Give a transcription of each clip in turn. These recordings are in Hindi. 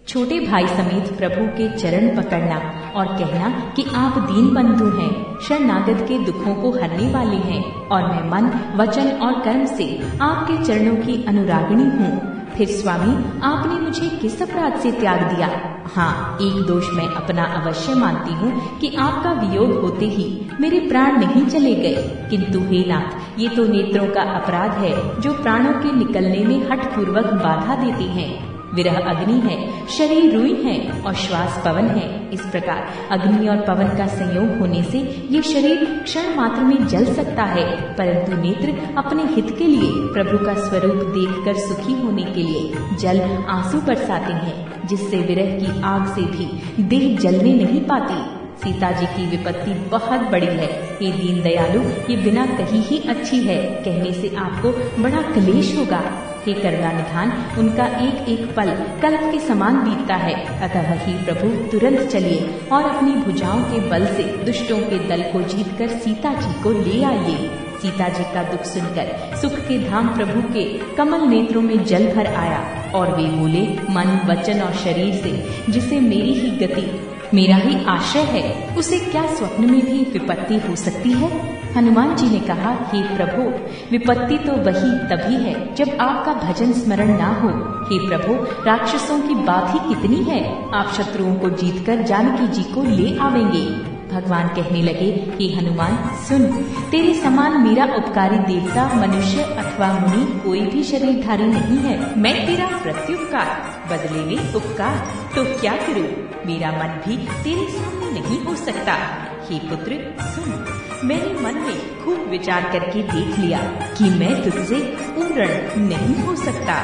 छोटे भाई समेत प्रभु के चरण पकड़ना और कहना कि आप दीन बंधु हैं, शरणागत के दुखों को हरने वाले हैं और मैं मन, वचन और कर्म से आपके चरणों की अनुरागिणी हूँ। फिर स्वामी, आपने मुझे किस अपराध से त्याग दिया? हाँ, एक दोष मैं अपना अवश्य मानती हूँ कि आपका वियोग होते ही मेरे प्राण नहीं चले गए, किंतु हे नाथ, ये तो नेत्रों का अपराध है जो प्राणों के निकलने में हठपूर्वक बाधा देती हैं। विरह अग्नि है, शरीर रुई है और श्वास पवन है। इस प्रकार अग्नि और पवन का संयोग होने से ये शरीर क्षण मात्र में जल सकता है, परंतु नेत्र अपने हित के लिए, प्रभु का स्वरूप देखकर सुखी होने के लिए जल आंसू बरसाते हैं, जिससे विरह की आग से भी देह जलने नहीं पाती। सीता जी की विपत्ति बहुत बड़ी है। ये दीन दयालु, ये बिना कही ही अच्छी है कहने से आपको बड़ा क्लेश होगा। हे करुणा निधान, उनका एक एक पल कल्प के समान बीतता है। अतः ही प्रभु तुरंत चलिए और अपनी भुजाओं के बल से दुष्टों के दल को जीतकर सीता जी को ले आइए। सीता जी का दुख सुनकर सुख के धाम प्रभु के कमल नेत्रों में जल भर आया और वे बोले, मन, वचन और शरीर से जिसे मेरी ही गति, मेरा ही आश्रय है, उसे क्या स्वप्न में भी विपत्ति हो सकती है? हनुमान जी ने कहा, हे प्रभु, विपत्ति तो वही तभी है जब आपका भजन स्मरण ना हो। हे प्रभु, राक्षसों की बात ही कितनी है, आप शत्रुओं को जीतकर जानकी जी को ले आवेंगे। भगवान कहने लगे, हे हनुमान सुन, तेरे समान मेरा उपकारी देवता, मनुष्य अथवा मुनि कोई भी शरीरधारी नहीं है। मैं तेरा प्रत्युपकार, बदले में उपकार तो क्या करूं? मेरा मन भी तेरे सामने नहीं हो सकता। हे पुत्र सुन, मैंने मन में खूब विचार करके देख लिया कि मैं तुझसे पूर्ण नहीं हो सकता।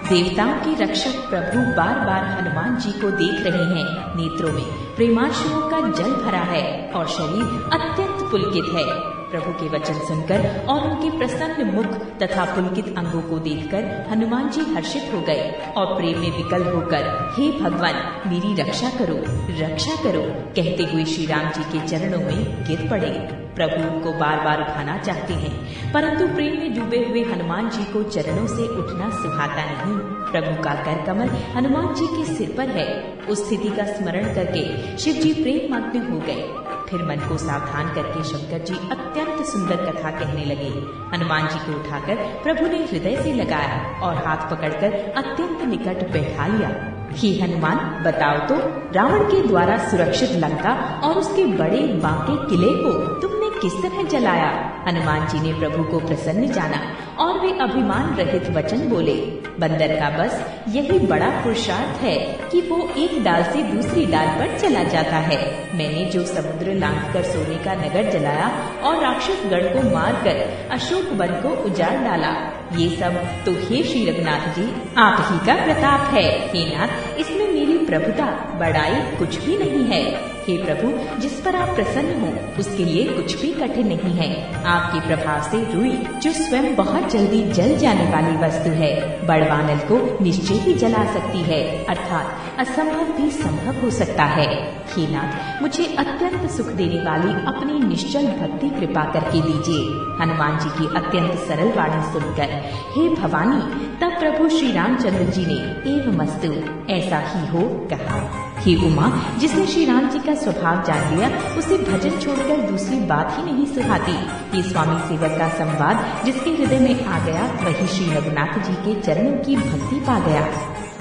देवताओं के रक्षक प्रभु बार बार हनुमान जी को देख रहे हैं। नेत्रों में प्रेमाश्रुओं का जल भरा है और शरीर अत्यंत पुलकित है। प्रभु के वचन सुनकर और उनके प्रसन्न मुख तथा पुलकित अंगों को देखकर हनुमान जी हर्षित हो गए और प्रेम में विकल होकर, हे भगवान, मेरी रक्षा करो, रक्षा करो कहते हुए श्री राम जी के चरणों में गिर पड़े। प्रभु उनको बार बार उठाना चाहते हैं, परंतु प्रेम में डूबे हुए हनुमान जी को चरणों से उठना सुहाता नहीं। प्रभु का कर कमल हनुमान जी के सिर पर है। उस स्थिति का स्मरण करके शिव जी प्रेम मग्न हो गए। फिर मन को सावधान करके शंकर जी अत्यंत सुंदर कथा कहने लगे। हनुमान जी को उठाकर प्रभु ने हृदय से लगाया और हाथ पकड़कर अत्यंत निकट बैठा लिया। हे हनुमान, बताओ तो, रावण के द्वारा सुरक्षित लंका और उसके बड़े बांके किले को तुमने किस तरह जलाया? हनुमान जी ने प्रभु को प्रसन्न जाना और वे अभिमान रहित वचन बोले, बंदर का बस यही बड़ा पुरुषार्थ है कि वो एक डाल से दूसरी डाल पर चला जाता है। मैंने जो समुद्र लांघ कर सोने का नगर जलाया और राक्षस गण को मारकर अशोक वन को उजाड़ डाला, ये सब तो हे श्री रघुनाथ जी आप ही का प्रताप है। हे नाथ, इसमें मेरी प्रभुता बड़ाई कुछ भी नहीं है। हे प्रभु, जिस पर आप प्रसन्न हो उसके लिए कुछ भी कठिन नहीं है। आपके प्रभाव से रुई, जो स्वयं बहुत जल्दी जल जाने वाली वस्तु है, बड़वानल को निश्चय ही जला सकती है, अर्थात असंभव भी संभव हो सकता है। हे नाथ, मुझे अत्यंत सुख देने वाली अपनी निश्चल भक्ति कृपा करके दीजिए। हनुमान जी की अत्यंत सरल वाणी सुनकर हे भवानी, तब प्रभु श्री रामचंद्र जी ने एवमस्तु, ऐसा ही हो कहा। हे उमा, जिसने श्री राम जी का स्वभाव जान लिया उसे भजन छोड़कर दूसरी बात ही नहीं सुहाती। ये स्वामी सेवक का संवाद जिसके हृदय में आ गया वही श्री रघुनाथ जी के चरणों की भक्ति पा गया।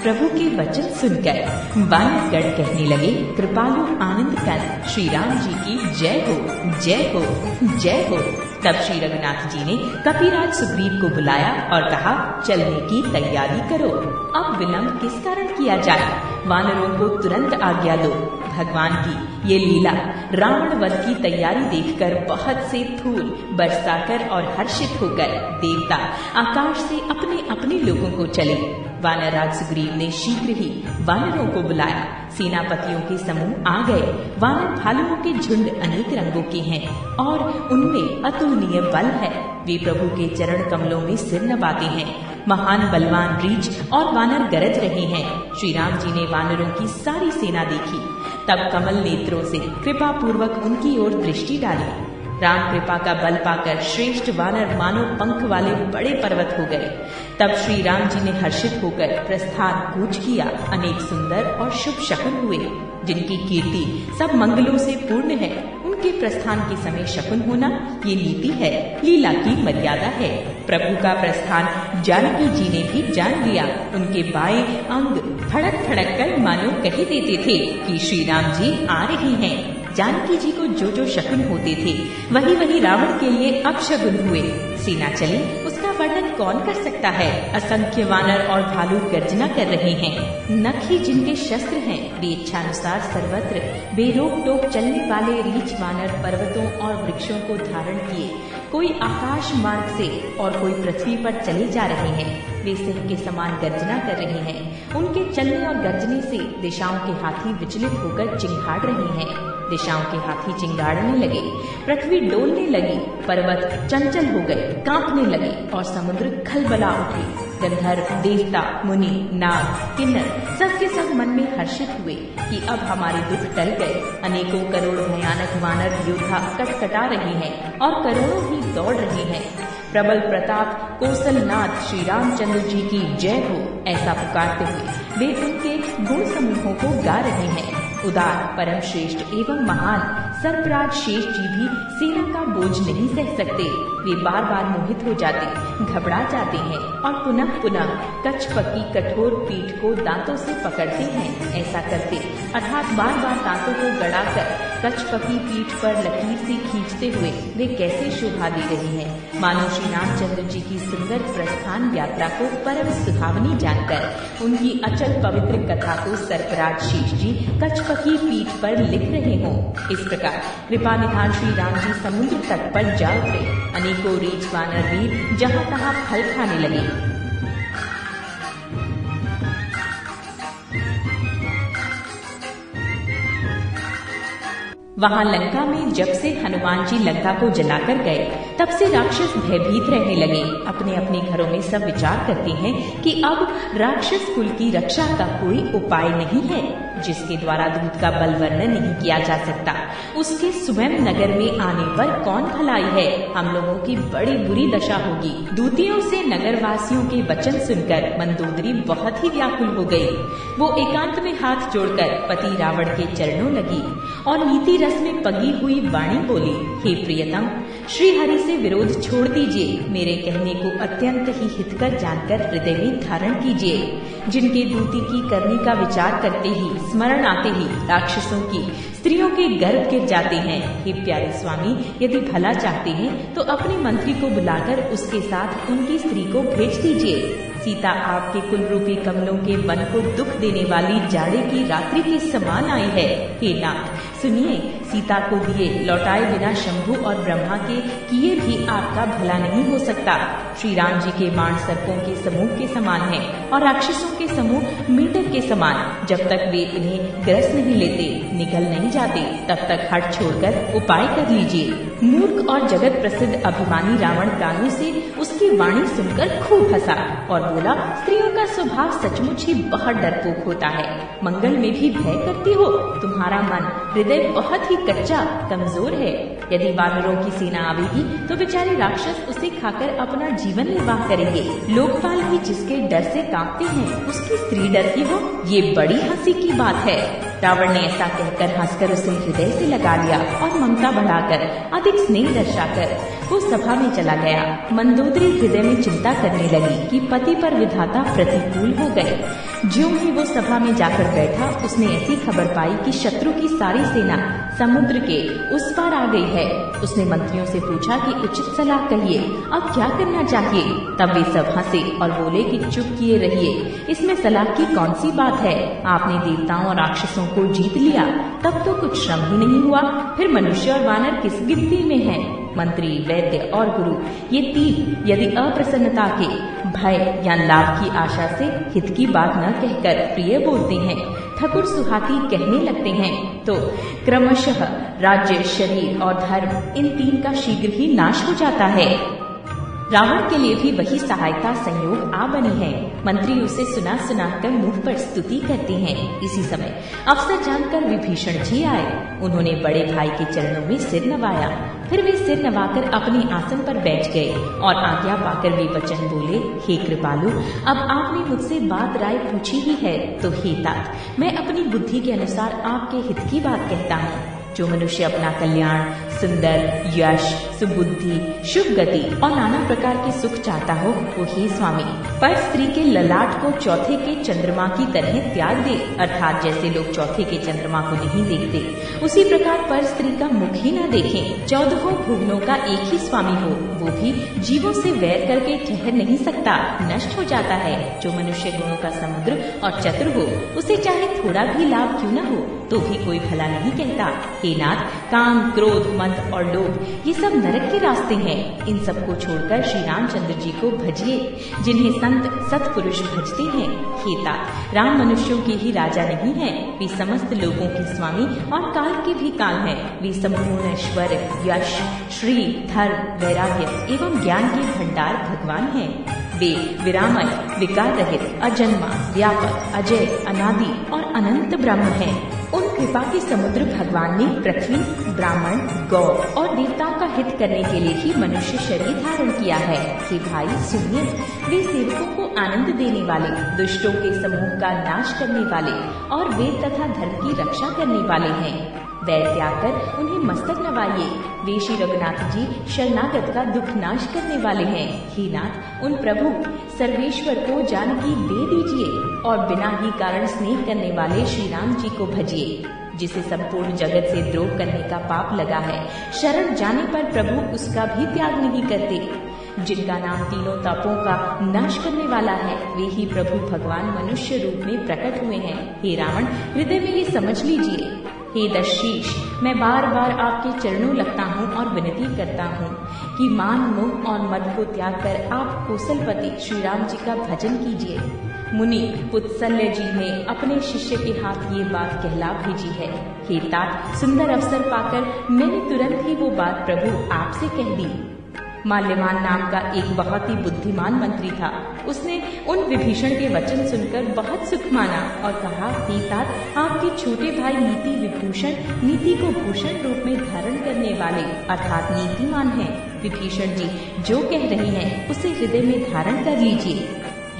प्रभु के वचन सुनकर वानरगण कहने लगे, कृपालु आनंद कंद श्री राम जी की जय हो, जय हो, जय हो। तब श्री रघुनाथ जी ने कपिराज सुग्रीव को बुलाया और कहा, चलने की तैयारी करो। अब विलंब किस कारण किया जाए? वानरों को तुरंत आज्ञा दो। भगवान की ये लीला रावण वध की तैयारी देखकर बहुत से फूल बरसाकर और हर्षित होकर देवता आकाश से अपने अपने लोगों को चले। वानरराज सुग्रीव ने शीघ्र ही वानरों को बुलाया। सेनापतियों के समूह आ गए। वानर भालुओं के झुंड अनेक रंगों के हैं और उनमें अतुलनीय बल है। वे प्रभु के चरण कमलों में सिर नवाते हैं। महान बलवान रीछ और वानर गरज रहे हैं। श्री राम जी ने वानरों की सारी सेना देखी, तब कमल नेत्रों से कृपा पूर्वक उनकी ओर दृष्टि डाली। राम कृपा का बल पाकर श्रेष्ठ वानर मानो पंख वाले बड़े पर्वत हो गए। तब श्री राम जी ने हर्षित होकर प्रस्थान कूच किया। अनेक सुंदर और शुभ शकुन हुए, जिनकी कीर्ति सब मंगलों से पूर्ण है। उनके प्रस्थान के समय शकुन होना ये नीति है, लीला की मर्यादा है। प्रभु का प्रस्थान जानकी जी ने भी जान लिया। उनके बाएं अंग धड़क धड़क कर मानो कही देते थे कि श्री राम जी आ रहे हैं। जानकी जी को जो जो शकुन होते थे वही वही रावण के लिए अपशगुन हुए। सेना चली, उसका वर्णन कौन कर सकता है। असंख्य वानर और भालू गर्जना कर रहे हैं। नख ही जिनके शस्त्र हैं, वे इच्छानुसार सर्वत्र बेरोक टोक चलने वाले रीछ वानर पर्वतों और वृक्षों को धारण किए कोई आकाश मार्ग से और कोई पृथ्वी पर चले जा रहे हैं। वे सिंह के समान गर्जना कर रहे हैं। उनके चलने और गर्जने से दिशाओं के हाथी विचलित होकर चिंगाड़ रहे हैं। दिशाओं के हाथी चिंगाड़ने लगे, पृथ्वी डोलने लगी, पर्वत चंचल हो गए, कांपने लगे और समुद्र खलबला उठे। गंधर्व, देवता, मुनि, नाग, किन्नर सबके सब मन में हर्षित हुए कि अब हमारे दुख टल गए। अनेकों करोड़ भयानक वानर योद्धा कटकटा रहे हैं और करोड़ों ही दौड़ रहे हैं। प्रबल प्रताप कौशलनाथ श्री रामचंद्र जी की जय हो, ऐसा पुकारते हुए वे उनके गुण समूहों को गा रहे हैं। उदार, परम श्रेष्ठ एवं महान सर्पराज शेष जी भी सेना का बोझ नहीं सह सकते। वे बार बार मोहित हो जाते, घबरा जाते हैं और पुनः पुनः कचपकी कठोर पीठ को दांतों से पकड़ते हैं। ऐसा करते अर्थात बार बार दांतों को गड़ाकर कचपकी पीठ पर लकीर से खींचते हुए वे कैसे शोभा दे रहे हैं। मानो श्री रामचंद्र जी की सुंदर प्रस्थान यात्रा को परम सुहावनी जानकर उनकी अचल पवित्र कथा को सर्पराज शेष जी कचपकी पीठ पर लिख रहे हों। इस प्रकार कृपा निधान श्री राम जी समुद्र तट पर जा उतरे। अनेकों रीछ वानर वीर जहाँ तहाँ फल खाने लगे। वहां लंका में जब से हनुमान जी लंका को जलाकर गए तब से राक्षस भयभीत रहने लगे। अपने अपने घरों में सब विचार करते हैं कि अब राक्षस कुल की रक्षा का कोई उपाय नहीं है। जिसके द्वारा दूत का बल वर्णन नहीं किया जा सकता, उसके स्वयं नगर में आने पर कौन भलाई है। हम लोगों की बड़ी बुरी दशा होगी। दूतियों से नगर वासियों के वचन सुनकर मंदोदरी बहुत ही व्याकुल हो गई। वो एकांत में हाथ जोड़कर पति रावण के चरणों लगी और नीति रस में पगी हुई वाणी बोली, हे प्रियतम, श्री हरि से विरोध छोड़ दीजिए। मेरे कहने को अत्यंत ही हितकर जानकर हृदय में धारण कीजिए। जिनके दूती की करनी का विचार करते ही, स्मरण आते ही राक्षसों की स्त्रियों के गर्भ गिर जाते हैं। हे प्यारे स्वामी, यदि भला चाहते हैं तो अपने मंत्री को बुलाकर उसके साथ उनकी स्त्री को भेज दीजिए। सीता आपके कुल रूपी कमलों के वन को दुख देने वाली जाड़े की रात्रि के समान आई है। हे नाथ, सुनिए, सीता को दिए लौटाए बिना शंभु और ब्रह्मा के किए भी आपका भला नहीं हो सकता। श्री राम जी के बाण सर्पों के समूह के समान है और राक्षसों के समूह मेंढक के समान। जब तक वे इन्हें ग्रस नहीं लेते, निगल नहीं जाते, तब तक हट छोड़कर उपाय कर लीजिए। मूर्ख और जगत प्रसिद्ध अभिमानी रावण कानों से उसकी वाणी सुनकर खूब हंसा और बोला, स्त्रियों का स्वभाव सचमुच ही बहुत डरपोक होता है। मंगल में भी भय करती हो। तुम्हारा मन हृदय बहुत ही कच्चा कमजोर है। यदि वानरों की सेना आवेगी तो बेचारे राक्षस उसे खाकर अपना जीवन निर्वाह करेंगे। लोकपाल भी जिसके डर से कांपते हैं, उसकी स्त्री डरती हो, ये बड़ी हंसी की बात है। रावण ने ऐसा कहकर हंसकर उसे हृदय से लगा लिया और ममता बढ़ाकर अधिक स्नेह दर्शाकर वो सभा में चला गया। मंदोदरी हृदय में चिंता करने लगी कि पति पर विधाता प्रतिकूल हो गए। ज्यों ही वो सभा में जाकर बैठा, उसने ऐसी खबर पाई कि शत्रु की सारी सेना समुद्र के उस पार आ गई है। उसने मंत्रियों से पूछा कि उचित सलाह कहिए, अब क्या करना चाहिए। तब वे सब हंसे और बोले कि चुप किए रहिए, इसमें सलाह की कौन सी बात है। आपने देवताओं और राक्षसों को जीत लिया, तब तो कुछ श्रम ही नहीं हुआ, फिर मनुष्य और वानर किस गिनती में हैं। मंत्री, वैद्य और गुरु, ये तीन यदि अप्रसन्नता के, भय या लाभ की आशा से हित की बात न कहकर प्रिय बोलते हैं, ठकुर सुहाती कहने लगते हैं, तो क्रमशः राज्य, शरीर और धर्म इन तीन का शीघ्र ही नाश हो जाता है। रावण के लिए भी वही सहायता संयोग आ बनी है। मंत्री उसे सुना सुनाकर मुंह पर स्तुति करते हैं। इसी समय अवसर जानकर विभीषण जी आए। उन्होंने बड़े भाई के चरणों में सिर नवाया फिर वे सिर नवाकर अपने आसन पर बैठ गए और आज्ञा पाकर वे वचन बोले, हे कृपालु, अब आपने मुझसे बात राय पूछी ही है तो हे तात, मैं अपनी बुद्धि के अनुसार आपके हित की बात कहता हूँ। जो मनुष्य अपना कल्याण, सुंदर, यश, सुबुद्धि, शुभ गति और नाना प्रकार के सुख चाहता हो, वो हे स्वामी, पर स्त्री के ललाट को चौथे के चंद्रमा की तरह त्याग दे, अर्थात जैसे लोग चौथे के चंद्रमा को नहीं देखते, उसी प्रकार पर स्त्री का मुख ही न देखें। 14 भुवनों का एक ही स्वामी हो, वो भी जीवों से वैर करके ठहर नहीं सकता, नष्ट हो जाता है। जो मनुष्य गुणों का समुद्र और चतुर हो, उसे चाहे थोड़ा भी लाभ क्यों न हो, तो भी कोई भला नहीं कहता। हे नाथ, काम, क्रोध, मद और लोभ ये सब नरक के रास्ते हैं। इन सब को छोड़कर श्री रामचंद्र जी को भजिए, जिन्हें संत सत्पुरुष भजते हैं। हे तात, राम मनुष्यों के ही राजा नहीं है, वे समस्त लोगों के स्वामी और काल के भी काल हैं। वे संपूर्ण ऐश्वर्य, यश, श्री, धर्म, वैराग्य एवं ज्ञान के भंडार भगवान हैं। वे विरामय, विकार रहित, अजन्मा, व्यापक, अजय, अनादि और अनंत ब्रह्म हैं। उन कृपा के समुद्र भगवान ने पृथ्वी, ब्राह्मण, गौ और देवताओं का हित करने के लिए ही मनुष्य शरीर धारण किया है। कि भाई सुनिए, वे सेवकों को आनंद देने वाले, दुष्टों के समूह का नाश करने वाले और वेद तथा धर्म की रक्षा करने वाले हैं। वैर त्याग कर उन्हें मस्तक नवाइए। वे श्री रघुनाथ जी शरणागत का दुख नाश करने वाले हैं। हे नाथ, उन प्रभु सर्वेश्वर को जानकी दे दीजिए और बिना ही कारण स्नेह करने वाले श्री राम जी को भजिए, जिसे संपूर्ण जगत से द्रोह करने का पाप लगा है। शरण जाने पर प्रभु उसका भी त्याग नहीं करते। जिनका नाम तीनों तापों का नाश करने वाला है, वे ही प्रभु भगवान मनुष्य रूप में प्रकट हुए हैं। हे रावण, हृदय में ये समझ लीजिए। हे दशशीष, मैं बार बार आपके चरणों लगता हूँ और विनती करता हूँ कि मान, मोह और मद को त्याग कर आप कौशलपति श्री राम जी का भजन कीजिए। मुनि पुत्सल्य जी ने अपने शिष्य के हाथ ये बात कहला भेजी है। हे तात, सुंदर अवसर पाकर मैंने तुरंत ही वो बात प्रभु आपसे कह दी। माल्यवान नाम का एक बहुत ही बुद्धिमान मंत्री था। उसने उन विभीषण के वचन सुनकर बहुत सुख माना और कहा, हे तात, आपके छोटे भाई नीति विभूषण, नीति को भूषण रूप में धारण करने वाले अर्थात नीतिमान हैं। विभीषण जी जो कह रही हैं, उसे हृदय में धारण कर लीजिए।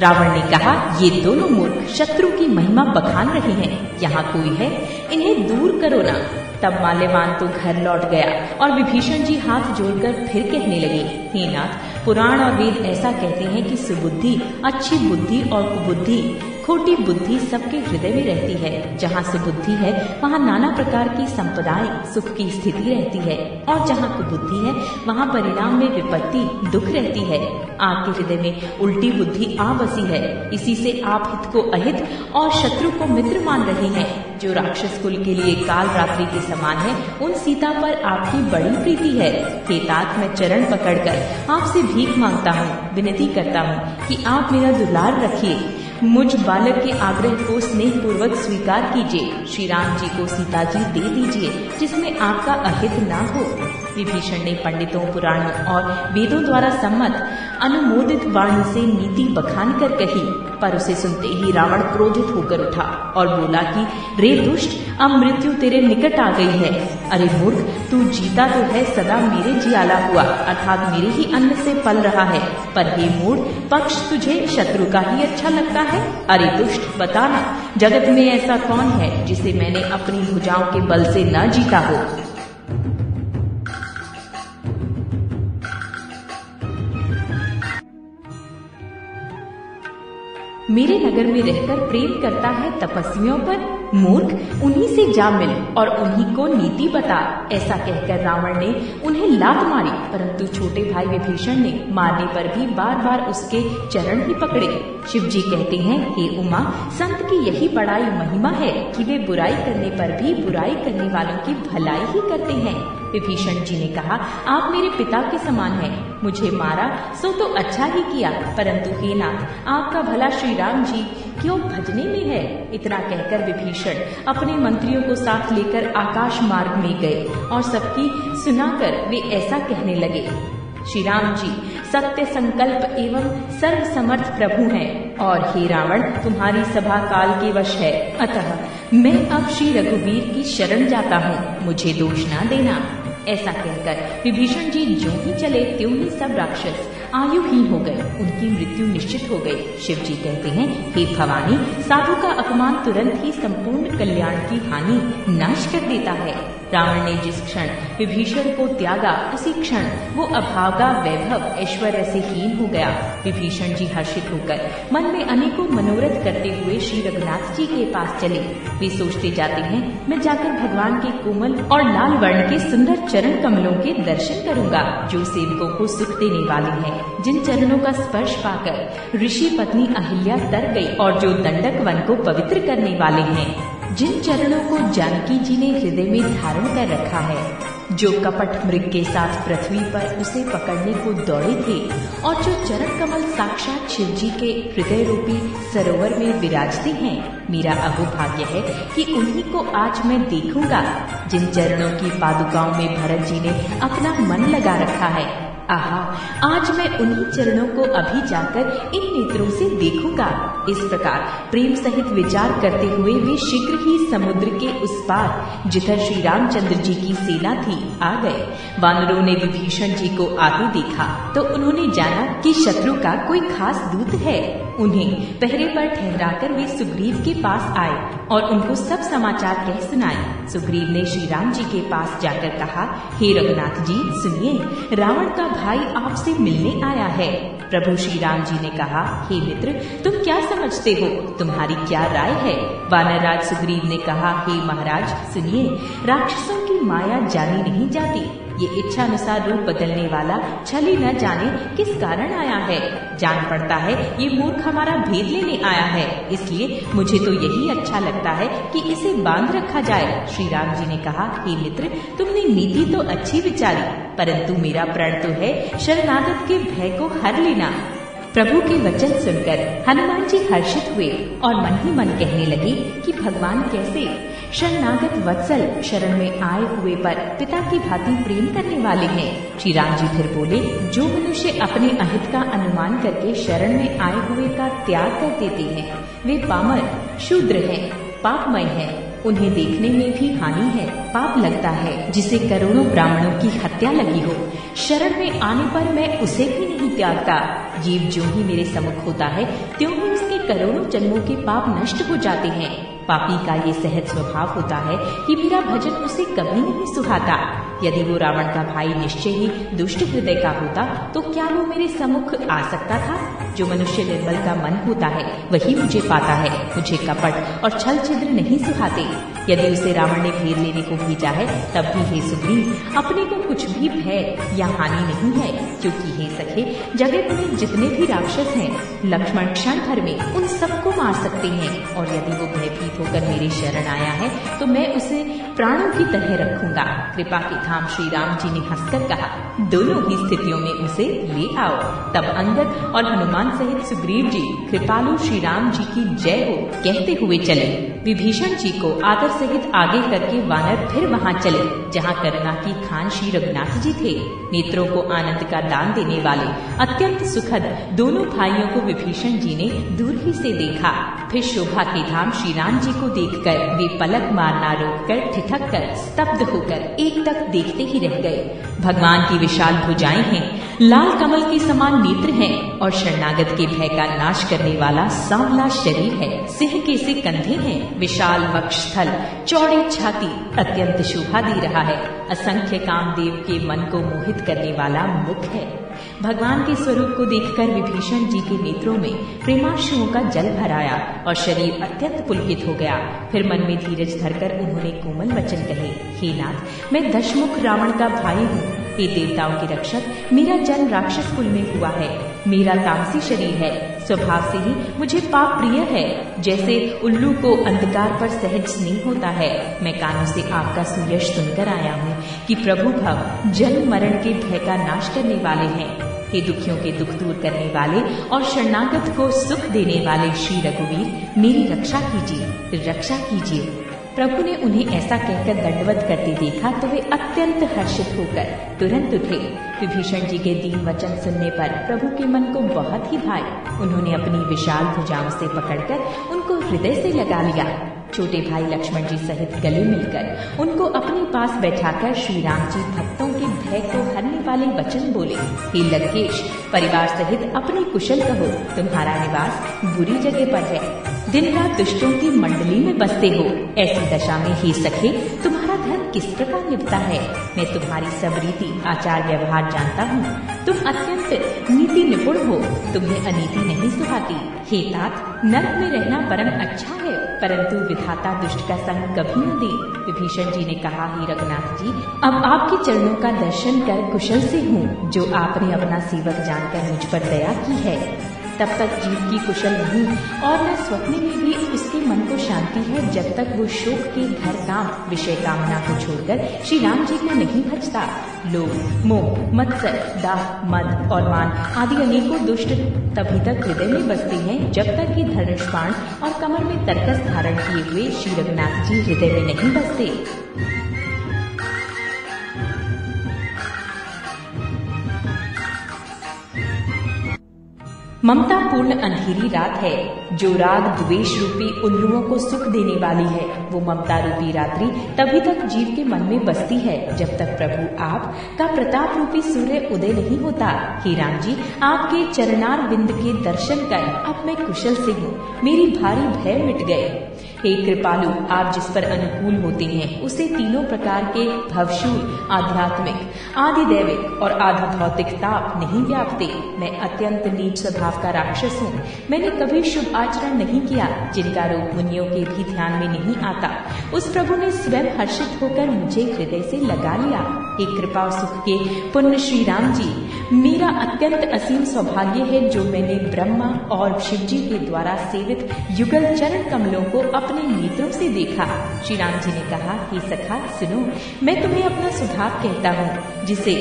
रावण ने कहा, ये दोनों मूर्ख शत्रु की महिमा बखान रहे हैं, यहाँ कोई है, इन्हें दूर करो ना। तब माल्यवान तो घर लौट गया और विभीषण जी हाथ जोड़कर फिर कहने लगे, हे नाथ, पुराण और वेद ऐसा कहते हैं कि सुबुद्धि, अच्छी बुद्धि और कुबुद्धि, खोटी बुद्धि सबके हृदय में रहती है। जहाँ सुबुद्धि है वहाँ नाना प्रकार की संपदाएं, सुख की स्थिति रहती है, और जहाँ कुबुद्धि है वहाँ परिणाम में विपत्ति, दुख रहती है। आपके हृदय में उल्टी बुद्धि आ बसी है, इसी से आप हित को अहित और शत्रु को मित्र मान रहे हैं। जो राक्षस कुल के लिए काल रात्रि के समान है, उन सीता पर आपकी बड़ी प्रीति है। हे तात, मैं चरण पकड़कर आपसे भीख मांगता हूँ, विनती करता हूँ कि आप मेरा दुलार रखिए। मुझ बालक के आग्रह को स्नेह पूर्वक स्वीकार कीजिए। श्री राम जी को सीता जी दे दीजिए, जिसमें आपका अहित ना हो। विभीषण ने पंडितों, पुराणों और वेदों द्वारा सम्मत अनुमोदित वाणी से नीति बखान कर कही, पर उसे सुनते ही रावण क्रोधित होकर उठा और बोला कि रे दुष्ट, अब मृत्यु तेरे निकट आ गई है। अरे मूर्ख, तू जीता तो है सदा मेरे जियाला हुआ, अर्थात मेरे ही अन्न से पल रहा है, पर हे मूढ़, पक्ष तुझे शत्रु का ही अच्छा लगता है। अरे दुष्ट, बताना, जगत में ऐसा कौन है जिसे मैंने अपनी भुजाओं के बल से न जीता हो। मेरे नगर में रहकर प्रेम करता है तपस्वियों पर, मूर्ख, उन्हीं से जा मिल और उन्हीं को नीति बता। ऐसा कहकर रावण ने उन्हें लात मारी, परंतु छोटे भाई विभीषण ने मारने पर भी बार बार उसके चरण ही पकड़े। शिव जी कहते हैं, हे उमा, संत की यही बड़ाई महिमा है कि वे बुराई करने पर भी बुराई करने वालों की भलाई ही करते हैं। विभीषण जी ने कहा, आप मेरे पिता के समान हैं, मुझे मारा सो तो अच्छा ही किया, परंतु हे नाथ, आपका भला श्री राम जी क्यों भजने में है। इतना कहकर विभीषण अपने मंत्रियों को साथ लेकर आकाश मार्ग में गए और सबकी सुनाकर वे ऐसा कहने लगे, श्री राम जी सत्य संकल्प एवं सर्व समर्थ प्रभु हैं, और हे रावण, तुम्हारी सभा काल के वश है, अतः मैं अब श्री रघुवीर की शरण जाता हूँ, मुझे दोष न देना। ऐसा कहकर विभीषण जी जो ही चले त्यों ही सब राक्षस आयुहीन हो गए, उनकी मृत्यु निश्चित हो गई। शिव जी कहते हैं, हे भवानी, साधु का अपमान तुरंत ही संपूर्ण कल्याण की हानि नाश कर देता है। रावण ने जिस क्षण विभीषण को त्यागा, उसी क्षण वो अभागा वैभव ऐश्वर्य से हीन हो गया। विभीषण जी हर्षित होकर मन में अनेकों मनोरथ करते हुए श्री रघुनाथ जी के पास चले। वे सोचते जाते हैं, मैं जाकर भगवान के कोमल और लाल वर्ण के सुंदर चरण कमलों के दर्शन करूंगा, जो सेवकों को सुख देने वाले हैं, जिन चरणों का स्पर्श पाकर ऋषि पत्नी अहिल्या तर गई और जो दंडक वन को पवित्र करने वाले हैं, जिन चरणों को जानकी जी ने हृदय में धारण कर रखा है, जो कपट मृग के साथ पृथ्वी पर उसे पकड़ने को दौड़े थे और जो चरण कमल साक्षात शिव जी के हृदय रूपी सरोवर में विराजते हैं। मेरा अहोभाग्य है कि उन्हीं को आज मैं देखूंगा, जिन चरणों की पादुकाओं में भरत जी ने अपना मन लगा रखा है। आहा, आज मैं उन्हीं चरणों को अभी जाकर इन नेत्रों से देखूंगा। इस प्रकार प्रेम सहित विचार करते हुए वे शीघ्र ही समुद्र के उस पार, जिधर श्री रामचंद्र जी की सेना थी, आ गए। वानरों ने विभीषण जी को आते देखा तो उन्होंने जाना कि शत्रु का कोई खास दूत है। उन्हें पहरे पर ठहराकर वे सुग्रीव के पास आए और उनको सब समाचार कह सुनाए। सुग्रीव ने श्री राम जी के पास जाकर कहा, हे रघुनाथ जी, सुनिए, रावण का भाई आपसे मिलने आया है। प्रभु श्री राम जी ने कहा, हे मित्र, तुम क्या समझते हो? तुम्हारी क्या राय है? वानरराज सुग्रीव ने कहा, हे महाराज, सुनिए, राक्षसों की माया जानी नहीं जाती। ये इच्छा अनुसार रूप बदलने वाला छली न जाने किस कारण आया है। जान पड़ता है ये मूर्ख हमारा भेद लेने आया है, इसलिए मुझे तो यही अच्छा लगता है कि इसे बांध रखा जाए। श्री राम जी ने कहा, हे मित्र, तुमने नीति तो अच्छी विचारी, परंतु मेरा प्रण तो है शरणागत के भय को हर लेना। प्रभु के वचन सुनकर हनुमान जी हर्षित हुए और मन ही मन कहने लगे कि भगवान कैसे शरणागत वत्सल शरण में आए हुए पर पिता की भांति प्रेम करने वाले हैं। श्री राम जी फिर बोले, जो मनुष्य अपने अहित का अनुमान करके शरण में आए हुए का त्याग कर देते हैं, वे पामर शूद्र हैं, पापमय हैं। उन्हें देखने में भी हानि है, पाप लगता है, जिसे करोड़ों ब्राह्मणों की हत्या लगी हो। शरण में आने पर मैं उसे भी नहीं त्यागता। जीव जो ही मेरे सम्मुख होता है, त्यों ही उसके करोड़ों जन्मों के पाप नष्ट हो जाते हैं। पापी का ये सहज स्वभाव होता है कि मेरा भजन उसे कभी नहीं सुहाता। यदि वो रावण का भाई निश्चय ही दुष्ट हृदय का होता तो क्या वो मेरे सम्मुख आ सकता था? जो मनुष्य निर्मल का मन होता है वही मुझे पाता है। मुझे कपट और छल छिद्र नहीं सुहाते। यदि उसे रावण ने घेर लेने को भेजा है, तब भी हे सुग्रीव, अपने को कुछ भी भय या हानि नहीं है, क्योंकि हे सखे, जगत में जितने भी राक्षस हैं, लक्ष्मण क्षण भर में उन सबको मार सकते हैं। और यदि वो भयभीत होकर मेरे शरण आया है तो मैं उसे प्राणों की तरह रखूंगा। कृपा के धाम श्री राम जी ने हंसकर कहा, दोनों ही स्थितियों में उसे ले आओ। तब अंगद और हनुमान सहित सुग्रीव जी कृपालु श्री राम जी की जय हो कहते हुए चले। विभीषण जी को आदर सहित आगे करके वानर फिर वहां चले जहां करुणा की खान श्री रघुनाथ जी थे। नेत्रों को आनंद का दान देने वाले अत्यंत सुखद दोनों भाइयों को विभीषण जी ने दूर ही से देखा। फिर शोभा के धाम श्री राम जी को देखकर वे पलक मारना रोककर ठिठक कर स्तब्ध होकर एक तक देखते ही रह गए। भगवान की विशाल भुजाएं हैं, लाल कमल के समान नेत्र हैं और शरणागत के भय का नाश करने वाला सांवला शरीर है। सिंह के से कंधे हैं, विशाल वक्षस्थल, चौड़ी छाती अत्यंत शोभा दे रहा है। असंख्य कामदेव के मन को मोहित करने वाला मुख है। भगवान के स्वरूप को देखकर विभीषण जी के नेत्रों में प्रेमाश्रुओं का जल भर आया और शरीर अत्यंत पुलकित हो गया। फिर मन में धीरज धरकर उन्होंने कोमल वचन कहे, हे नाथ, मैं दशमुख रावण का भाई हूँ। हे देवताओं के रक्षक, मेरा जन्म राक्षस कुल में हुआ है। मेरा तामसी शरीर है, स्वभाव से ही मुझे पाप प्रिय है। जैसे उल्लू को अंधकार पर सहज स्नेह होता है, मैं कानों से आपका सुयश सुनकर आया हूँ कि प्रभु भव जन्म मरण के भय का नाश करने वाले हैं। हे दुखियों के दुख दूर करने वाले और शरणागत को सुख देने वाले श्री रघुवीर, मेरी रक्षा कीजिए, रक्षा कीजिए। प्रभु ने उन्हें ऐसा कहकर दंडवत करते देखा तो वे अत्यंत हर्षित होकर तुरंत उठे। विभीषण जी के दीन वचन सुनने पर प्रभु के मन को बहुत ही भाए। उन्होंने अपनी विशाल भुजाओं से पकड़कर उनको हृदय से लगा लिया। छोटे भाई लक्ष्मण जी सहित गले मिलकर उनको अपने पास बैठाकर श्री राम जी भक्तों के भय को हरने वाले वचन बोले। हे लंकेश, परिवार सहित अपनी कुशल कहो, तुम्हारा निवास बुरी जगह पर है, दिन रात दुष्टों की मंडली में बसते हो। ऐसी दशा में हे सखे, तुम्हारा धर्म किस प्रकार निभता है? मैं तुम्हारी सब रीति आचार व्यवहार जानता हूँ। तुम अत्यंत नीति निपुण हो, तुम्हें अनीति नहीं सुहाती। हे तात, नरक में रहना परम अच्छा है, परंतु विधाता दुष्ट का संग कभी न दे। विभीषण जी ने कहा, हे रघुनाथ जी, अब आपके चरणों का दर्शन कर कुशल से हूँ, जो आपने अपना सेवक जानकर मुझ पर दया की है। तब तक जीव की कुशल नहीं और न स्वप्न में भी उसके मन को शांति है, जब तक वो शोक के घर काम विषय कामना को छोड़कर श्री राम जी को नहीं भजता। लोभ, मोह, मत्सर, दाह, मद और मान आदि अनेकों दुष्ट तभी तक हृदय में बसते हैं, जब तक कि धनुष बाण और कमर में तरकस धारण किए हुए श्री रघुनाथ जी हृदय में नहीं बसते। ममता पूर्ण अंधेरी रात है, जो राग द्वेष रूपी उल्लुओं को सुख देने वाली है। वो ममता रूपी रात्रि तभी तक जीव के मन में बसती है, जब तक प्रभु आप का प्रताप रूपी सूर्य उदय नहीं होता। हे राम जी, आपके चरणार बिंद के दर्शन कर अब मैं कुशल से हूँ, मेरी भारी भय मिट गए। हे कृपालु, आप जिस पर अनुकूल होते हैं उसे तीनों प्रकार के भवशूल, आध्यात्मिक, आदिदैविक और आधिभौतिक ताप नहीं व्यापते। मैं अत्यंत नीच स्वभाव का राक्षस हूँ। मैंने कभी शुभ आचरण नहीं किया, जिनका रूप मुनियों के भी ध्यान में नहीं आता। उस प्रभु ने स्वयं हर्षित होकर मुझे हृदय से लगा लिया। हे कृपा और सुख के पुण्य श्री राम जी, मेरा अत्यंत असीम सौभाग्य है जो मैंने ब्रह्मा और शिव जी के द्वारा सेवित युगल चरण कमलों को अपने नेत्रों से देखा। श्री राम जी ने कहा, हे सखा सुनो, मैं तुम्हें अपना स्वभाव कहता हूँ, जिसे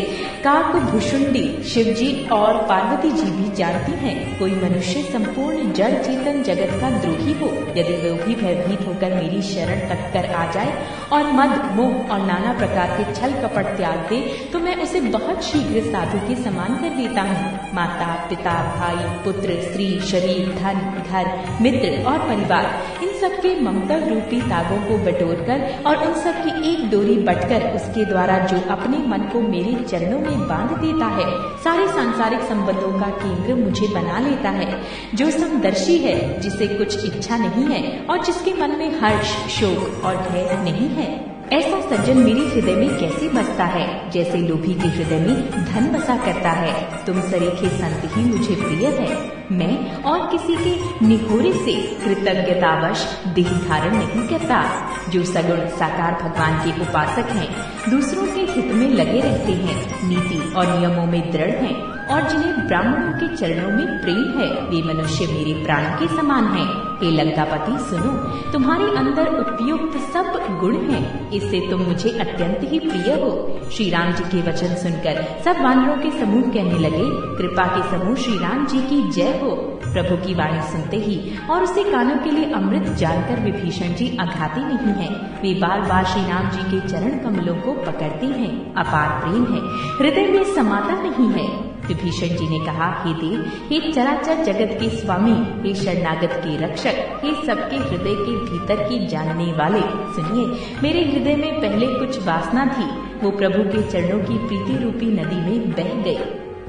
काकभुषुंडी शिव जी और पार्वती जी भी जानती हैं। कोई मनुष्य संपूर्ण जड़ चेतन जगत का द्रोही हो, यदि वो भी भयभीत होकर मेरी शरण तक कर आ जाए और मद, मोह और नाना प्रकार के छल कपट त्याग दे, तो मैं उसे बहुत शीघ्र साधु के समान कर देता हूँ। माता, पिता, भाई, पुत्र, स्त्री, शरीर, धन, घर, मित्र और परिवार, इन सबके ममता रूपी तागों को बटोरकर और उन सब की एक डोरी बटकर उसके द्वारा जो अपने मन को मेरे चरणों में बांध देता है, सारे सांसारिक संबंधों का केंद्र मुझे बना लेता है। जो समदर्शी है, जिसे कुछ इच्छा नहीं है और जिसके मन में हर्ष, शोक और भय नहीं है, ऐसा सज्जन मेरे हृदय में कैसे बसता है, जैसे लोभी के हृदय में धन बसा करता है। तुम सरीखे संत ही मुझे प्रिय है। मैं और किसी के निहोरे से कृतज्ञतावश देह धारण नहीं करता। जो सगुण साकार भगवान के उपासक हैं, दूसरों के हित में लगे रहते हैं, नीति और नियमों में दृढ़ हैं और जिन्हें ब्राह्मणों के चरणों में प्रेम है, वे मनुष्य मेरे प्राणों के समान हैं। हे लंकापति सुनो, तुम्हारे अंदर उपयुक्त सब गुण हैं, इससे तुम मुझे अत्यंत ही प्रिय हो। श्री राम जी के वचन सुनकर सब वानरों के समूह कहने लगे, कृपा के समूह श्री राम जी की जय हो। प्रभु की वाणी सुनते ही और उसे कानों के लिए अमृत जानकर विभीषण जी अघाते नहीं हैं। वे बार बार श्री राम जी के चरण कमलों को पकड़ते हैं। अपार प्रेम है, हृदय में समाता नहीं है। विभीषण जी ने कहा, हे देव, हे चराचर जगत के स्वामी, हे शरणागत के रक्षक, हे सबके हृदय के भीतर की जानने वाले, सुनिए, मेरे हृदय में पहले कुछ वासना थी, वो प्रभु के चरणों की प्रीति रूपी नदी में बह गई।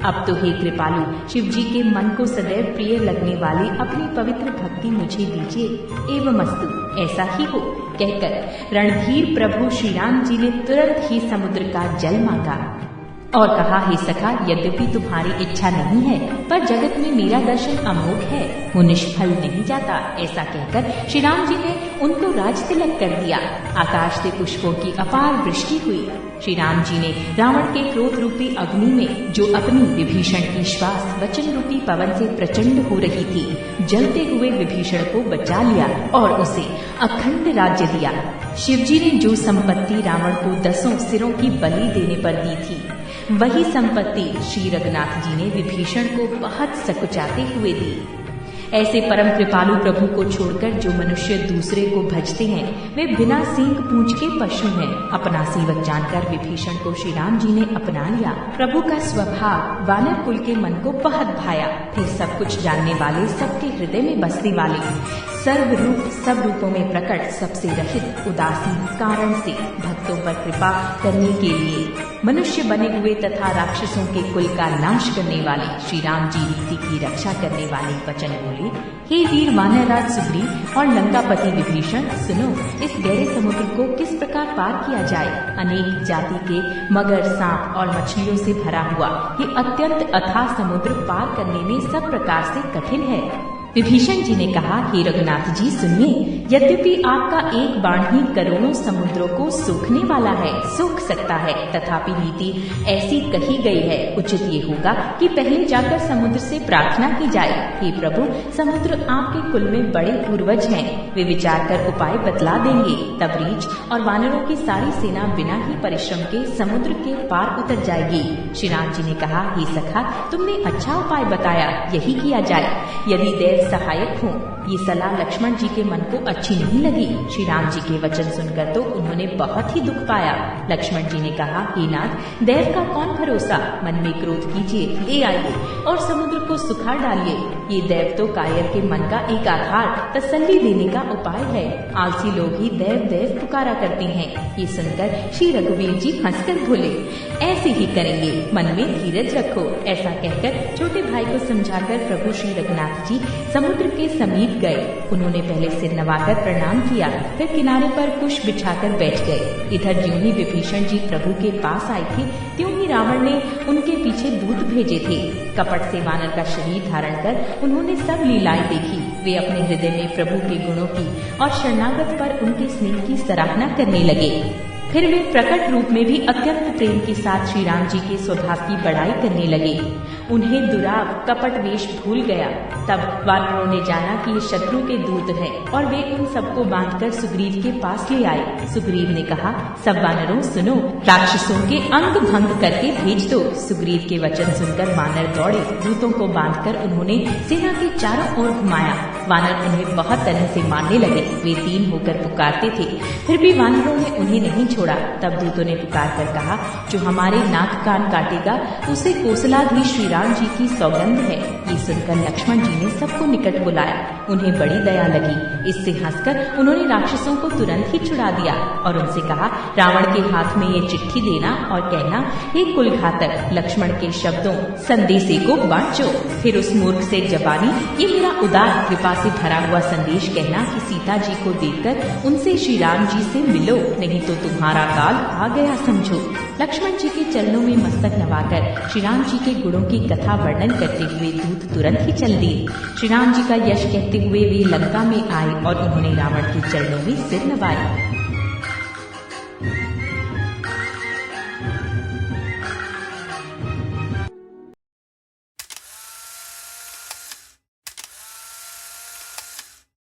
अब तो हे कृपालु, शिव जी के मन को सदैव प्रिय लगने वाली अपनी पवित्र भक्ति मुझे दीजिए। एवमस्तु, ऐसा ही हो, कहकर रणधीर प्रभु श्री राम जी ने तुरंत ही समुद्र का जल मांगा और कहा, हे सखा, यद्यपि तुम्हारी इच्छा नहीं है, पर जगत में मेरा दर्शन अमोघ है, वो निष्फल नहीं जाता। ऐसा कहकर श्री राम जी ने उनको राज तिलक कर दिया। आकाश से पुष्पों की अपार वृष्टि हुई। श्री राम जी ने रावण के क्रोध रूपी अग्नि में, जो अपनी विभीषण की श्वास वचन रूपी पवन से प्रचंड हो रही थी, जलते हुए विभीषण को बचा लिया और उसे अखंड राज्य दिया। शिव जी ने जो संपत्ति रावण को 10 सिरों की बलि देने पर दी थी, वही संपत्ति श्री रघुनाथ जी ने विभीषण को बहुत सकुचाते हुए दी। ऐसे परम कृपालु प्रभु को छोड़कर जो मनुष्य दूसरे को भजते हैं, वे बिना सींग पूंछ के पशु हैं। अपना सेवक जानकर विभीषण को श्री राम जी ने अपना लिया। प्रभु का स्वभाव वानर कुल के मन को बहुत भाया। फिर सब कुछ जानने वाले, सबके हृदय में बसने वाले, सर्व रूप सब रूपों में प्रकट, सबसे रहित, उदासीन कारण से भक्तों पर कृपा करने के लिए मनुष्य बने हुए तथा राक्षसों के कुल का नाश करने वाले श्री राम जी नीति की रक्षा करने वाले वचन बोले, हे वीर वानरराज सुग्रीव और लंकापति विभीषण, सुनो, इस गहरे समुद्र को किस प्रकार पार किया जाए। अनेक जाति के मगर, सांप और मछलियों से भरा हुआ ये अत्यंत अथाह समुद्र पार करने में सब प्रकार से कठिन है। विभीषण जी ने कहा, हे रघुनाथ जी सुनिए, यद्यपि आपका एक बाण ही करोड़ों समुद्रों को सूखने वाला है, सूख सकता है, तथापि नीति ऐसी कही गई है, उचित ये होगा कि पहले जाकर समुद्र से प्रार्थना की जाए। हे प्रभु, समुद्र आपके कुल में बड़े पूर्वज हैं, वे विचार कर उपाय बतला देंगे। तब रीछ और वानरों की सारी सेना बिना ही परिश्रम के समुद्र के पार उतर जाएगी। श्री राम जी ने कहा, हे सखा, तुमने अच्छा उपाय बताया, यही किया जाए। यदि देव सहायक हो। ये सलाह लक्ष्मण जी के मन को अच्छी नहीं लगी। श्री राम जी के वचन सुनकर तो उन्होंने बहुत ही दुख पाया। लक्ष्मण जी ने कहा, हे नाथ, देव का कौन भरोसा, मन में क्रोध कीजिए, ले आइए और समुद्र को सुखा डालिए। ये देव तो कायर के मन का एक आधार, तसल्ली देने का उपाय है। आलसी लोग ही देव देव पुकारा करते हैं। ये सुनकर श्री रघुवीर जी हंसकर बोले, ऐसे ही करेंगे, मन में धीरज रखो। ऐसा कहकर छोटे भाई को समझाकर प्रभु श्री रघुनाथ जी समुद्र के समीप गए। उन्होंने पहले सिर नवाकर प्रणाम किया, फिर किनारे पर कुश बिछाकर बैठ गए। इधर ज्यों ही विभीषण जी प्रभु के पास आए थे, त्यों ही रावण ने उनके पीछे दूत भेजे थे। कपट से वानर का शरीर धारण कर उन्होंने सब लीलाएं देखी। वे अपने हृदय में प्रभु के गुणों की और शरणागत पर उनके स्नेह की सराहना करने लगे। फिर वे प्रकट रूप में भी अत्यंत प्रेम के साथ श्री राम जी के स्वभाव की बड़ाई करने लगे। उन्हें दुराव कपट वेश भूल गया। तब वानरों ने जाना कि ये शत्रु के दूत हैं और वे उन सबको बांधकर सुग्रीव के पास ले आए। सुग्रीव ने कहा, सब वानरों सुनो, राक्षसों के अंग भंग करके भेज दो। सुग्रीव के वचन सुनकर वानर दौड़े। दूतों को बांधकर उन्होंने सेना के चारों ओर घुमाया। वानर उन्हें बहुत तरह से मारने लगे। वे 3 होकर पुकारते थे, फिर भी वानरों ने उन्हें नहीं छोड़ा। तब दूतों ने पुकार कर कहा, जो हमारे नाक कान काटेगा उसे कोसलाधीश श्री राम जी की सौगंध है। ये सुनकर लक्ष्मण जी ने सबको निकट बुलाया। उन्हें बड़ी दया लगी। इससे हंसकर उन्होंने राक्षसों को तुरंत ही छुड़ा दिया और उनसे कहा, रावण के हाथ में ये चिट्ठी देना और कहना, हे कुल घातक, लक्ष्मण के शब्दों संदेशे को बांचो। फिर उस मूर्ख से जबानी ये मेरा उदार कृपा से भरा हुआ संदेश कहना कि सीता जी को देखकर उनसे श्री राम जी से मिलो, नहीं तो तुम्हारा काल आ गया समझो। लक्ष्मण जी के चरणों में मस्तक नवाकर श्री राम जी के गुणों की कथा वर्णन करते हुए दूत तुरंत ही चल दिए। श्री राम जी का यश कहते हुए वे लंका में आए और उन्होंने रावण के चरणों में सिर नवाया।